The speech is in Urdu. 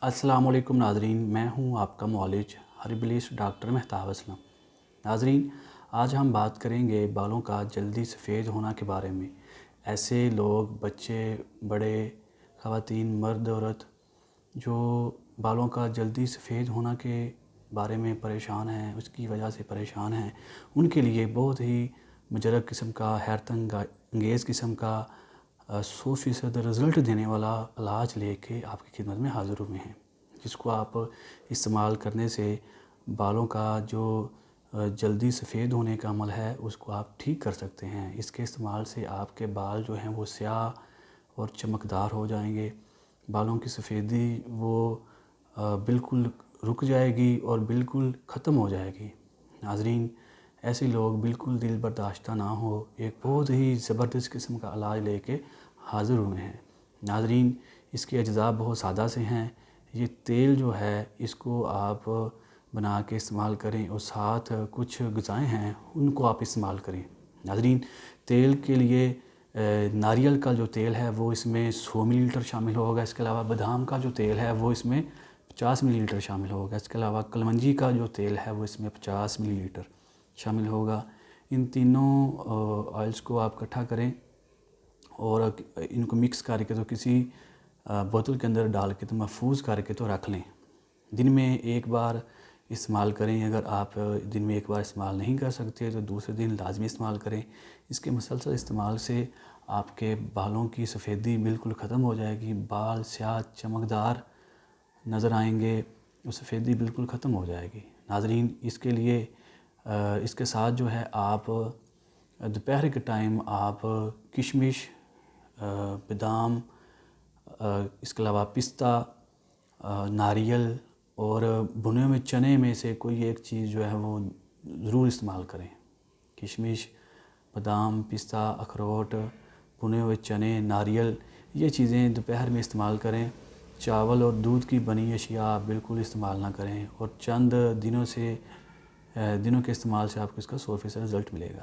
السلام علیکم ناظرین، میں ہوں آپ کا معالج ہربلسٹ ڈاکٹر مہتاب اسلم۔ ناظرین، آج ہم بات کریں گے بالوں کا جلدی سفید ہونا کے بارے میں۔ ایسے لوگ، بچے، بڑے، خواتین، مرد، عورت جو بالوں کا جلدی سفید ہونا کے بارے میں پریشان ہیں، اس کی وجہ سے پریشان ہیں، ان کے لیے بہت ہی مجرب قسم کا، حیرت انگیز قسم کا 100% رزلٹ دینے والا علاج لے کے آپ کی خدمت میں حاضر ہوئے ہیں، جس کو آپ استعمال کرنے سے بالوں کا جو جلدی سفید ہونے کا عمل ہے اس کو آپ ٹھیک کر سکتے ہیں۔ اس کے استعمال سے آپ کے بال جو ہیں وہ سیاہ اور چمکدار ہو جائیں گے، بالوں کی سفیدی وہ بالکل رک جائے گی اور بالکل ختم ہو جائے گی۔ ناظرین، ایسے لوگ بالکل دل برداشتہ نہ ہو، ایک بہت ہی زبردست قسم کا علاج لے کے حاضر ہوئے ہیں۔ ناظرین، اس کے اجزاء بہت سادہ سے ہیں۔ یہ تیل جو ہے اس کو آپ بنا کے استعمال کریں اور ساتھ کچھ غذائیں ہیں ان کو آپ استعمال کریں۔ ناظرین، تیل کے لیے ناریل کا جو تیل ہے وہ اس میں 100 ملی لیٹر شامل ہوگا۔ اس کے علاوہ بادام کا جو تیل ہے وہ اس میں 50 ملی لیٹر شامل ہوگا۔ اس کے علاوہ کلونجی کا جو تیل ہے وہ اس میں 50 ملی لیٹر شامل ہوگا۔ ان تینوں آئلز کو آپ اکٹھا کریں اور ان کو مکس کر کے تو کسی بوتل کے اندر ڈال کے تو محفوظ کر کے تو رکھ لیں۔ دن میں ایک بار استعمال کریں۔ اگر آپ دن میں ایک بار استعمال نہیں کر سکتے تو دوسرے دن لازمی استعمال کریں۔ اس کے مسلسل استعمال سے آپ کے بالوں کی سفیدی بالکل ختم ہو جائے گی، بال سیاہ چمکدار نظر آئیں گے، وہ سفیدی بالکل ختم ہو جائے گی۔ ناظرین، اس کے لیے اس کے ساتھ جو ہے آپ دوپہر کے ٹائم آپ کشمش، بادام، اس کے علاوہ پستہ، ناریل اور بھنے ہوئے چنے میں سے کوئی ایک چیز جو ہے وہ ضرور استعمال کریں۔ کشمش، بادام، پستہ، اخروٹ، بھنے ہوئے چنے، ناریل، یہ چیزیں دوپہر میں استعمال کریں۔ چاول اور دودھ کی بنی اشیاء بالکل استعمال نہ کریں اور چند دنوں کے استعمال سے آپ کو اس کا 100% رزلٹ ملے گا۔